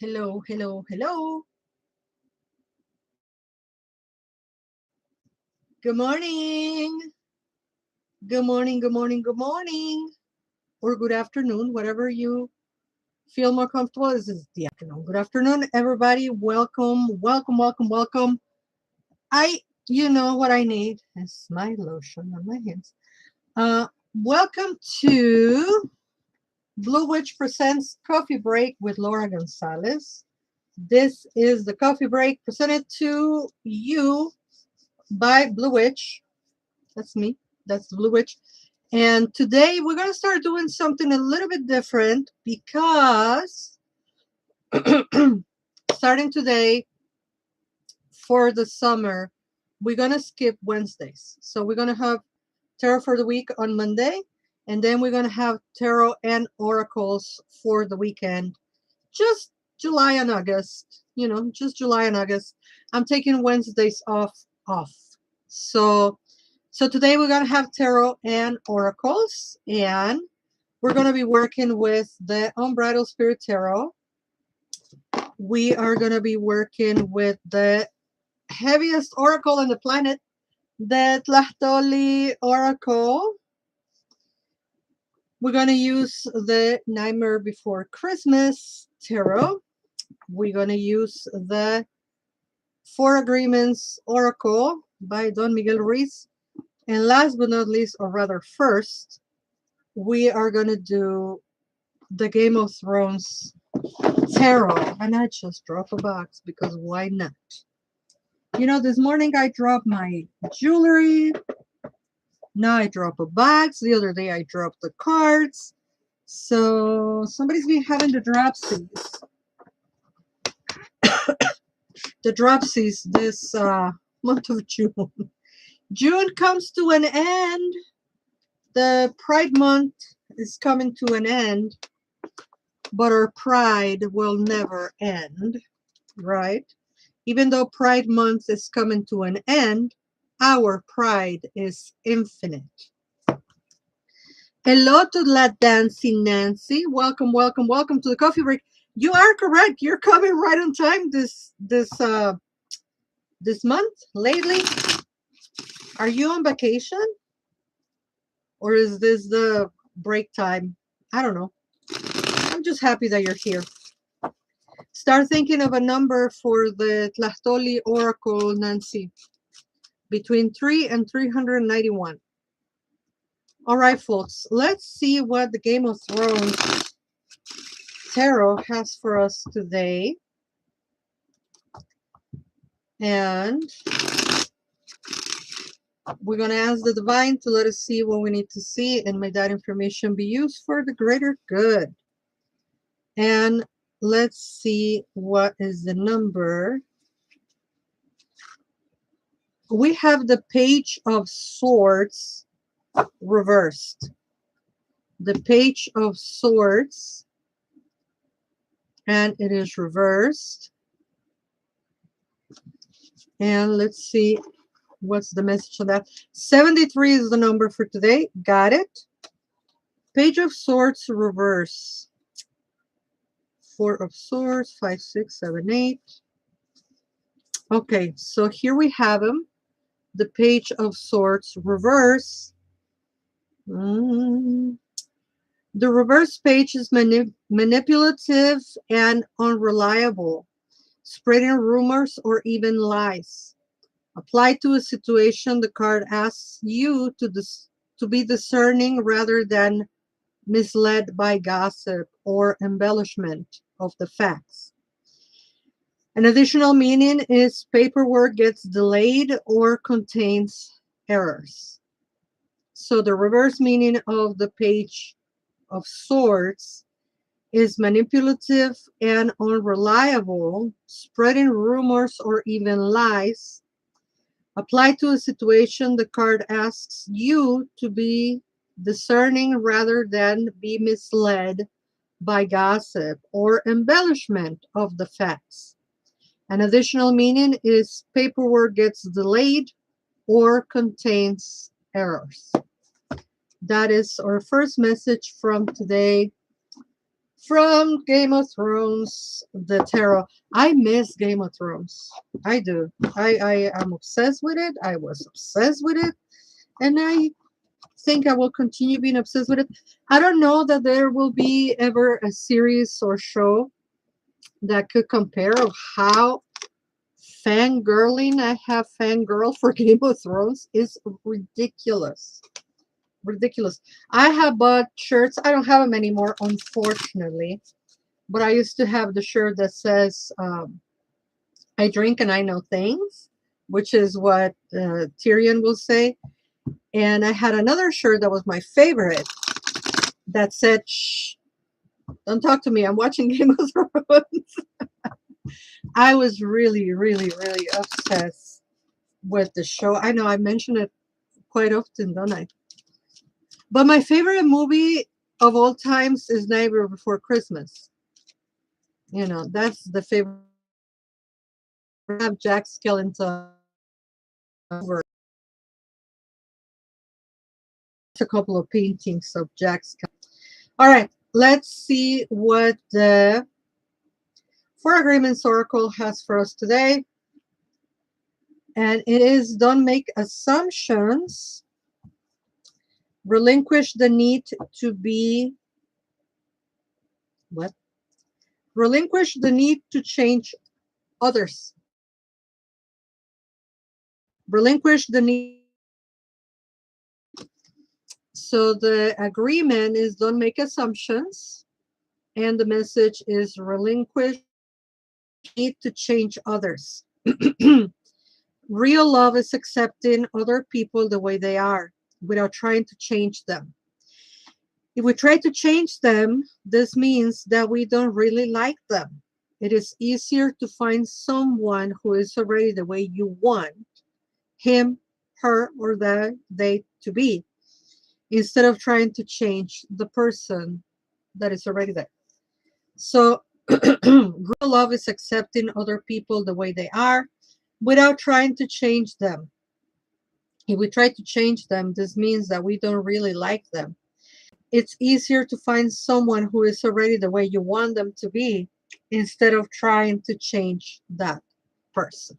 Hello, hello, hello. Good morning. Good morning, good morning, good morning. Or good afternoon, whatever you feel more comfortable. This is the afternoon. Good afternoon, everybody. Welcome, welcome, welcome, welcome. You know what I need is my lotion on my hands. Welcome to Blue Witch Presents Coffee Break with Laura González. This is the coffee break presented to you by Blue Witch. That's me. That's the Blue Witch. And today we're going to start doing something a little bit different because starting today for the summer, we're going to skip Wednesdays. So we're going to have tarot for the week on Monday, and then we're going to have tarot and oracles for the weekend. Just July and August, just July and August. I'm taking Wednesdays off. So today we're going to have tarot and oracles, and we're going to be working with the Unbridled Spirit Tarot. We are going to be working with the heaviest oracle on the planet, the Tlacateteoh Oracle. We're going to use the Nightmare Before Christmas Tarot. We're going to use the Four Agreements Oracle by Don Miguel Ruiz. And last but not least, or rather first, we are going to do the Game of Thrones tarot. And I just dropped a box because why not? This morning I dropped my jewelry. Now I drop a box. The other day I dropped the cards. So somebody's been having the dropsies. The dropsies this month of June. June comes to an end. The Pride Month is coming to an end. But our pride will never end, right? Even though Pride Month is coming to an end, our pride is infinite. Hello to La Dancing Nancy. Welcome, welcome, welcome to the coffee break. You are correct. You're coming right on time this month. Lately, are you on vacation, or is this the break time? I don't know. I'm just happy that you're here. Start thinking of a number for the Tlacateteoh Oracle, Nancy. Between 3 and 391. All right, folks. Let's see what the Game of Thrones Tarot has for us today. And we're going to ask the Divine to let us see what we need to see and may that information be used for the greater good. And let's see what is the number. We have the Page of Swords reversed. The Page of Swords, and it is reversed. And let's see what's the message on that. 73 is the number for today. Got it. Page of Swords reverse. 4 of Swords, 5, 6, 7, 8. Okay, so here we have them. The Page of Swords reverse. The reverse page is manipulative and unreliable, spreading rumors or even lies. Applied to a situation, the card asks you to be discerning rather than misled by gossip or embellishment of the facts. An additional meaning is paperwork gets delayed or contains errors. So the reverse meaning of the Page of Swords is manipulative and unreliable, spreading rumors or even lies. Applied to a situation, the card asks you to be discerning rather than be misled by gossip or embellishment of the facts. An additional meaning is paperwork gets delayed or contains errors. That is our first message from today From Game of Thrones, the tarot. I miss Game of Thrones. I do. I am obsessed with it. I was obsessed with it. And I think I will continue being obsessed with it. I don't know that there will be ever a series or show that could compare of how fangirling I have fangirl for Game of Thrones is ridiculous. Ridiculous. I have bought shirts. I don't have them anymore, unfortunately. But I used to have the shirt that says, I drink and I know things, which is what Tyrion will say. And I had another shirt that was my favorite that said, shh, don't talk to me. I'm watching Game of Thrones. I was really, really, really obsessed with the show. I know I mention it quite often, don't I? But my favorite movie of all times is Nightmare Before Christmas. You know, that's the favorite. I have Jack Skellington over a couple of paintings of Jack Skellington. All right, let's see what the Four Agreements Oracle has for us today. And it is don't make assumptions, relinquish the need to be, what? Relinquish the need to change others. Relinquish the need. So the agreement is don't make assumptions. And the message is relinquish the need to change others. Real love is accepting other people the way they are without trying to change them. If we try to change them, this means that we don't really like them. It is easier to find someone who is already the way you want him, her, or they to be, instead of trying to change the person that is already there. So real love is accepting other people the way they are without trying to change them. If we try to change them, this means that we don't really like them. It's easier to find someone who is already the way you want them to be instead of trying to change that person,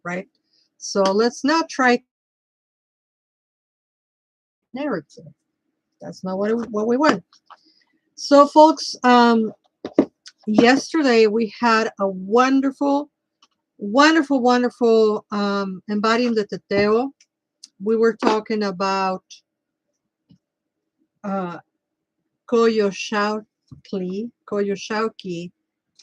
right? So let's not try narrative. That's not what we want. So folks, yesterday we had a wonderful embodying the Teteoh. We were talking about Koyoshauki,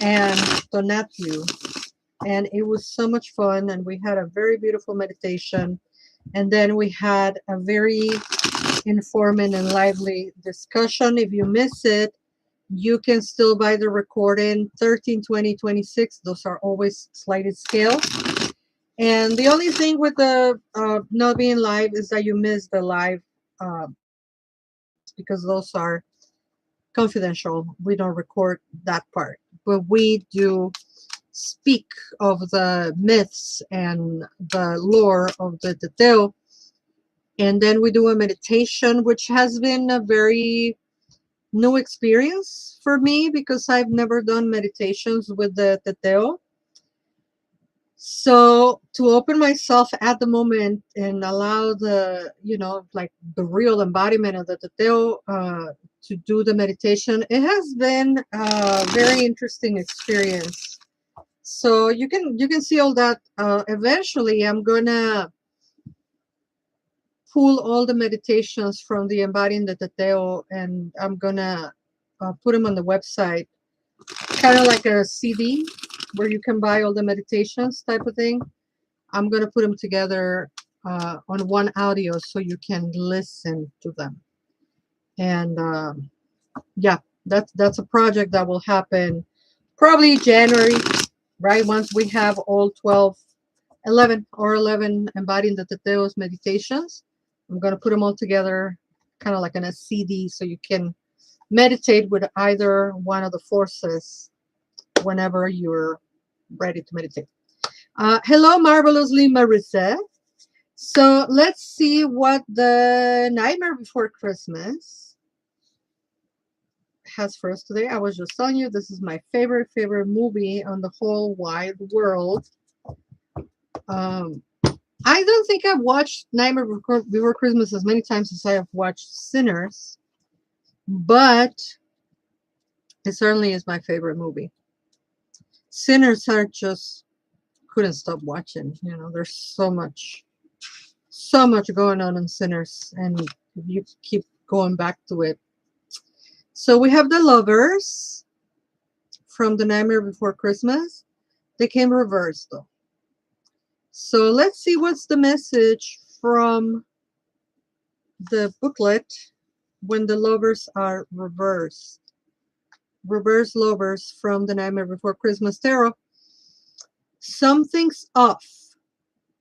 and Tonatiuh. And it was so much fun, and we had a very beautiful meditation. And then we had a very informative and lively discussion. If you miss it, you can still buy the recording 13, 20, 26. Those are always slided scales. And the only thing with the not being live is that you miss the live because those are confidential. We don't record that part. But we do speak of the myths and the lore of the Teteoh. And then we do a meditation, which has been a very new experience for me because I've never done meditations with the Teteoh. So to open myself at the moment and allow the, like the real embodiment of the Teteoh to do the meditation, it has been a very interesting experience. So you can see all that. Eventually, I'm gonna pull all the meditations from the Embodying the Teteoh, and I'm gonna put them on the website, kind of like a CD where you can buy all the meditations type of thing. I'm gonna put them together on one audio so you can listen to them. And yeah, that's a project that will happen probably January, right? Once we have all 11 Embodying the Teteoh's meditations. I'm going to put them all together kind of like in a CD so you can meditate with either one of the forces whenever you're ready to meditate. Hello, marvelously Marissa. So let's see what the Nightmare Before Christmas has for us today. I was just telling you this is my favorite movie on the whole wide world. I don't think I've watched Nightmare Before Christmas as many times as I have watched Sinners, but it certainly is my favorite movie. Sinners are just couldn't stop watching. You know, there's so much going on in Sinners, and you keep going back to it. So we have the lovers from The Nightmare Before Christmas. They came reversed though. So let's see what's the message from the booklet when the lovers are reversed. Reverse lovers from The Nightmare Before Christmas tarot. Something's off.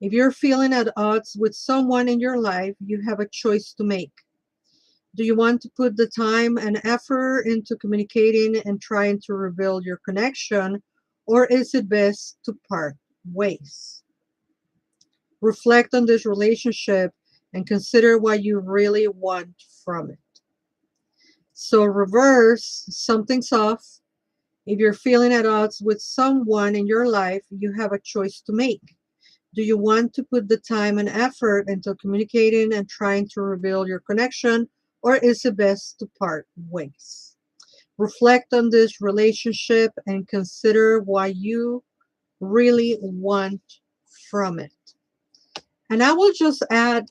If you're feeling at odds with someone in your life, you have a choice to make. Do you want to put the time and effort into communicating and trying to rebuild your connection, or is it best to part ways? Reflect on this relationship and consider what you really want from it. So reverse, something's off. If you're feeling at odds with someone in your life, you have a choice to make. Do you want to put the time and effort into communicating and trying to rebuild your connection, or is it best to part ways? Reflect on this relationship and consider what you really want from it. And I will just add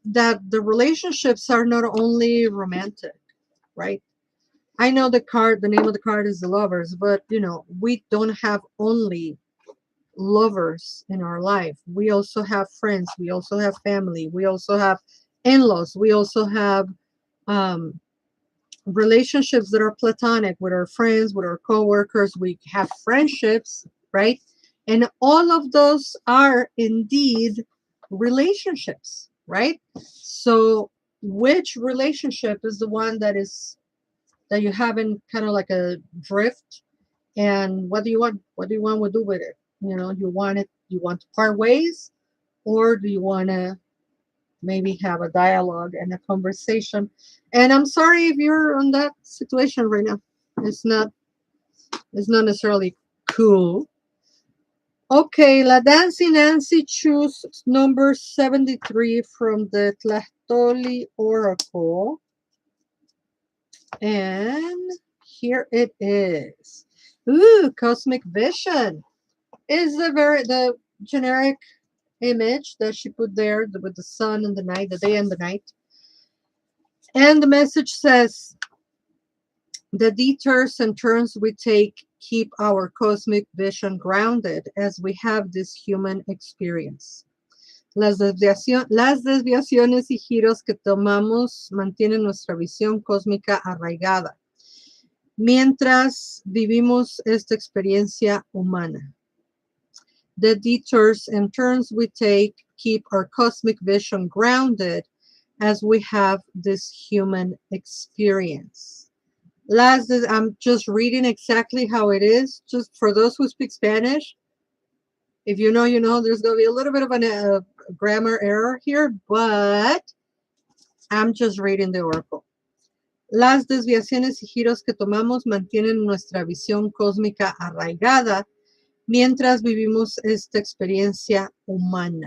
that the relationships are not only romantic, right? I know the name of the card is the lovers, but you know, we don't have only lovers in our life. We also have friends. We also have family. We also have in-laws. We also have relationships that are platonic with our friends, with our coworkers. We have friendships, right? And all of those are indeed relationships, right? So which relationship is the one that you have in kind of like a drift, and what do you want to do with it? You know, you want to part ways, or do you want to maybe have a dialogue and a conversation? And I'm sorry if you're on that situation right now. It's not necessarily cool. Okay, La Dancing Nancy choose number 73 from the Tlacateteoh Oracle. And here it is. Ooh, Cosmic Vision is the generic image that she put there with the sun and the night, the day and the night. And the message says, the detours and turns we take keep our cosmic vision grounded as we have this human experience. Las desviaciones y giros que tomamos mantienen nuestra visión cósmica arraigada mientras vivimos esta experiencia humana. The detours and turns we take keep our cosmic vision grounded as we have this human experience. I'm just reading exactly how it is, just for those who speak Spanish. If you know, you know, there's going to be a little bit of a grammar error here, but I'm just reading the oracle. Las desviaciones y giros que tomamos mantienen nuestra visión cósmica arraigada mientras vivimos esta experiencia humana.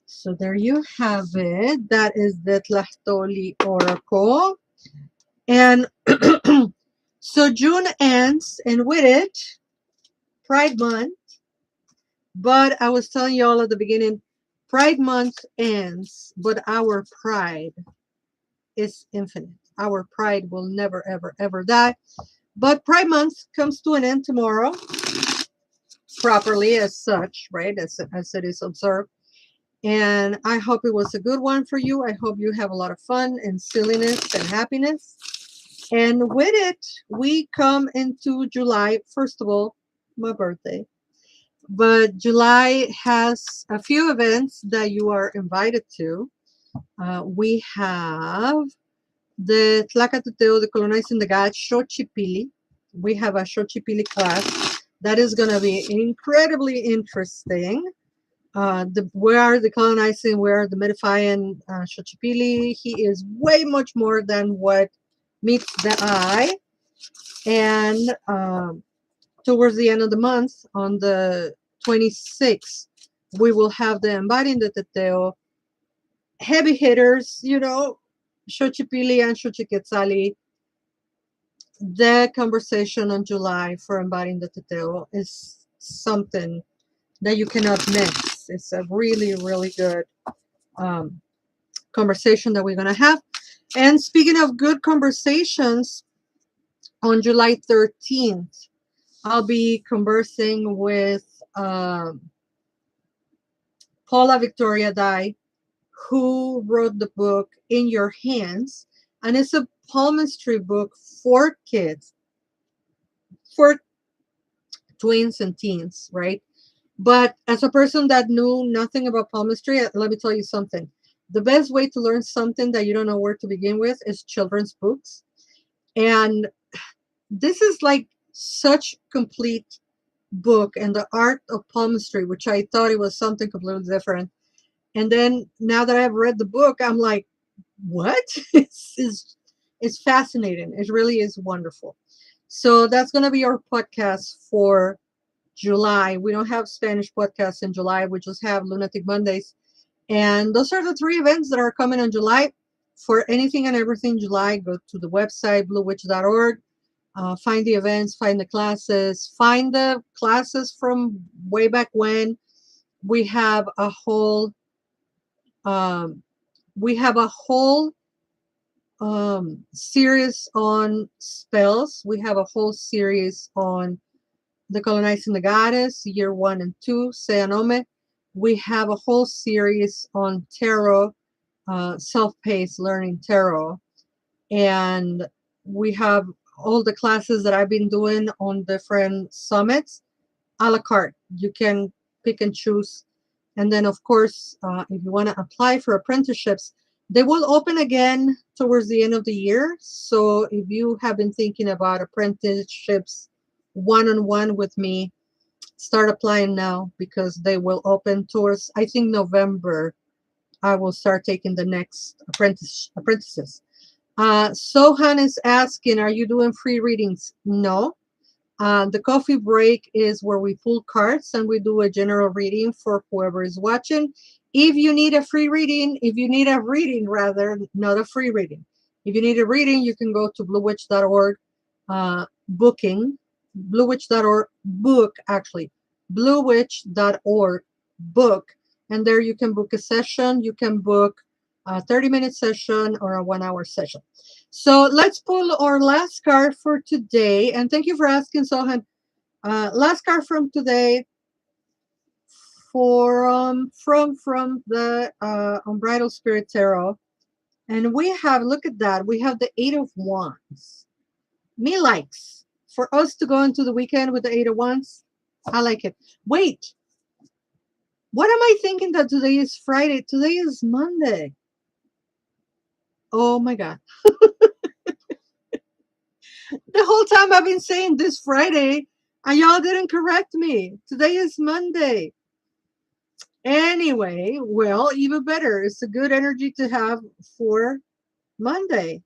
So there you have it. That is the Tlacateteoh Oracle. And so June ends, and with it, Pride Month. But I was telling you all at the beginning, Pride Month ends, but our pride is infinite. Our pride will never, ever, ever die. But Pride Month comes to an end tomorrow, properly as such, right? As it is observed. And I hope it was a good one for you. I hope you have a lot of fun and silliness and happiness. And with it, we come into July. First of all, my birthday. But July has a few events that you are invited to. We have the Tlacateteoh, the Colonizing the Gods, Xochipilli. We have a Xochipilli class that is going to be incredibly interesting. We are the colonizing, we are the Medifying Xochipilli. He is way much more than what meets the eye. And towards the end of the month, on the 26th, we will have the Embodying the Teteoh heavy hitters, you know, Xochipilli and Xochiquetzalli. The conversation on July for Embodying the Teteoh is something that you cannot miss. It's a really, really good um, conversation that we're going to have. And speaking of good conversations, on July 13th, I'll be conversing with Paula Victoria Dye, who wrote the book In Your Hands. And it's a palmistry book for kids, for tweens and teens, right? But as a person that knew nothing about palmistry, let me tell you something. The best way to learn something that you don't know where to begin with is children's books. And this is like such complete book, and the art of palmistry, which I thought it was something completely different. And then now that I've read the book, I'm like, what? It's fascinating. It really is wonderful. So that's going to be our podcast for July. We don't have Spanish podcasts in July. We just have Lunatic Mondays. And those are the 3 events that are coming in July. For anything and everything July, go to the website, bluewitch.org. Find the events, find the classes, find the classes from way back when. We have a whole um, we have a whole series on spells. We have a whole series on the colonizing the goddess, year 1 and 2, Seanome. We have a whole series on tarot, self-paced learning tarot. And we have all the classes that I've been doing on different summits a la carte. You can pick and choose. And then, of course, if you want to apply for apprenticeships, they will open again towards the end of the year. So if you have been thinking about apprenticeships one-on-one with me, start applying now, because they will open towards, I think, November. I will start taking the next apprentices. Sohan is asking, are you doing free readings? No. The coffee break is where we pull cards and we do a general reading for whoever is watching. If you need a free reading, if you need a reading rather, not a free reading. If you need a reading, you can go to bluewitch.org booking, bluewitch.org book, actually, bluewitch.org book. And there you can book a session. You can book a 30-minute session or a 1-hour session. So let's pull our last card for today. And thank you for asking, Sohan. Last card from today from the Unbridled Spirit Tarot. And we have, look at that, we have the 8 of Wands. Me likes. For us to go into the weekend with the 8 of Wands, I like it. Wait. What am I thinking that today is Friday? Today is Monday. Oh my God. The whole time I've been saying this Friday, and y'all didn't correct me. Today is Monday. Anyway, well, even better. It's a good energy to have for Monday.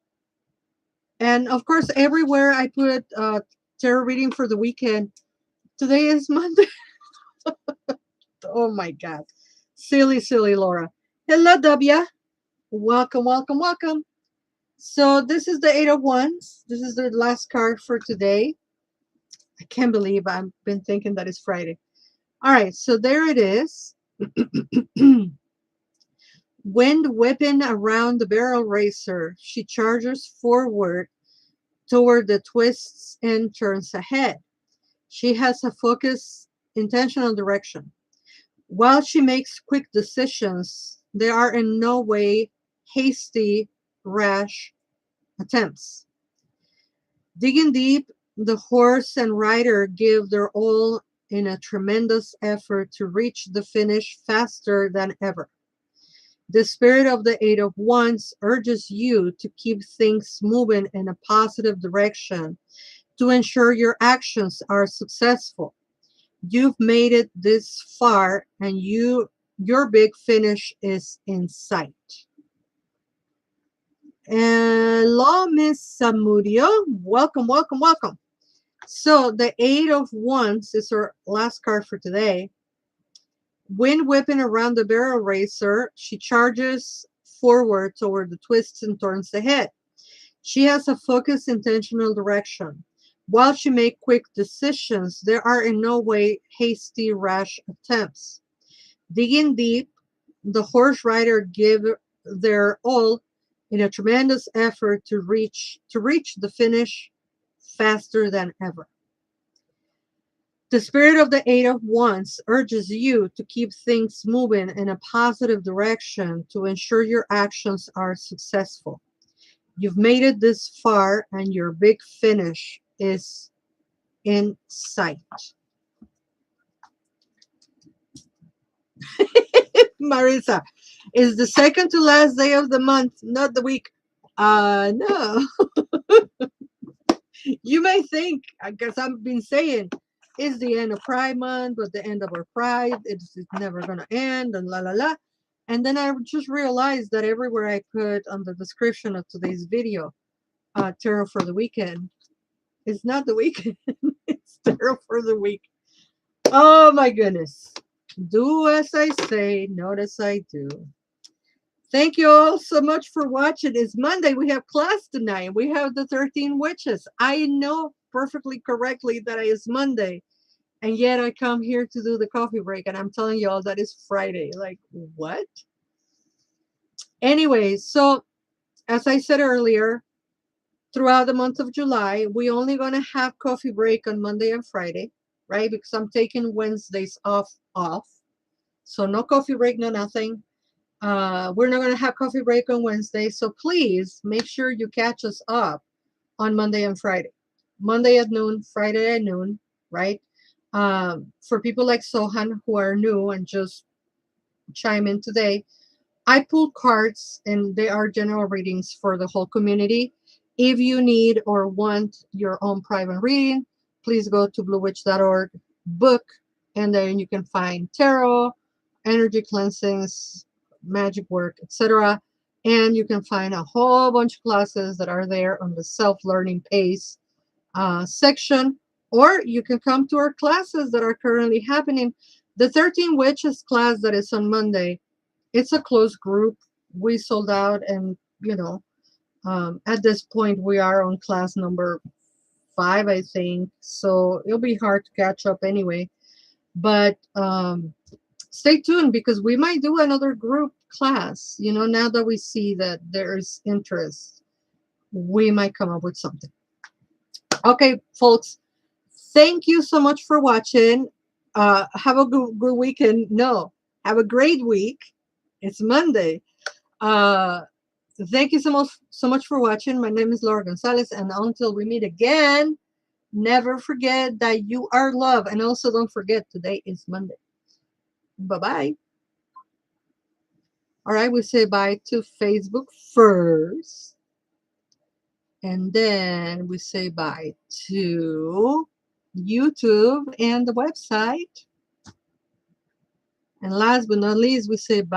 And of course, everywhere I put tarot reading for the weekend, today is Monday. Oh my God. Silly, silly Laura. Hello, W. Welcome, welcome, welcome. So this is the 8 of Wands. This is the last card for today. I can't believe I've been thinking that it's Friday. All right, so there it is. Wind whipping around the barrel racer, she charges forward toward the twists and turns ahead. She has a focused, intentional direction. While she makes quick decisions, they are in no way hasty, rash attempts. Digging deep, the horse and rider give their all in a tremendous effort to reach the finish faster than ever. The spirit of the 8 of Wands urges you to keep things moving in a positive direction to ensure your actions are successful. You've made it this far, and your big finish is in sight. Hello, Miss Samudio. Welcome, welcome, welcome. So the 8 of Wands is our last card for today. Wind whipping around the barrel racer, she charges forward toward the twists and turns ahead. She has a focused, intentional direction. While she makes quick decisions, there are in no way hasty, rash attempts. Digging deep, the horse rider give their all in a tremendous effort to reach the finish faster than ever. The spirit of the 8 of Wands urges you to keep things moving in a positive direction to ensure your actions are successful. You've made it this far and your big finish is in sight. Marisa, is the second to last day of the month, not the week. No. You may think, because I've been saying, it's the end of Pride Month, but the end of our Pride, it's never going to end, and la la la. And then I just realized that everywhere I put on the description of today's video, tarot for the weekend, it's not the weekend, it's tarot for the week. Oh my goodness. Do as I say, not as I do. Thank you all so much for watching. It's Monday. We have class tonight. We have the 13 witches. I know perfectly correctly that it is Monday. And yet I come here to do the coffee break. And I'm telling you all that is Friday. Like, what? Anyway, so as I said earlier, throughout the month of July, we're only going to have coffee break on Monday and Friday, right? Because I'm taking Wednesdays off. So no coffee break, no nothing. We're not going to have coffee break on Wednesday, so please make sure you catch us up on Monday and Friday. Monday at noon, Friday at noon, right? For people like Sohan who are new and just chime in today, I pull cards and they are general readings for the whole community. If you need or want your own private reading, please go to bluewitch.org, book, and then you can find tarot, energy cleansings, magic work, etc. And you can find a whole bunch of classes that are there on the self-learning pace section, or you can come to our classes that are currently happening. The 13 Witches class that is on Monday, it's a closed group. We sold out, and at this point we are on class number 5, I think, so it'll be hard to catch up anyway. But stay tuned, because we might do another group class. Now that we see that there's interest, we might come up with something. Okay, folks, thank you so much for watching. Have a good weekend. No, have a great week. It's Monday. Thank you so much for watching. My name is Laura González, and until we meet again, never forget that you are loved. And also don't forget, today is Monday. Bye-bye. All right, we say bye to Facebook first. And then we say bye to YouTube and the website. And last but not least, we say bye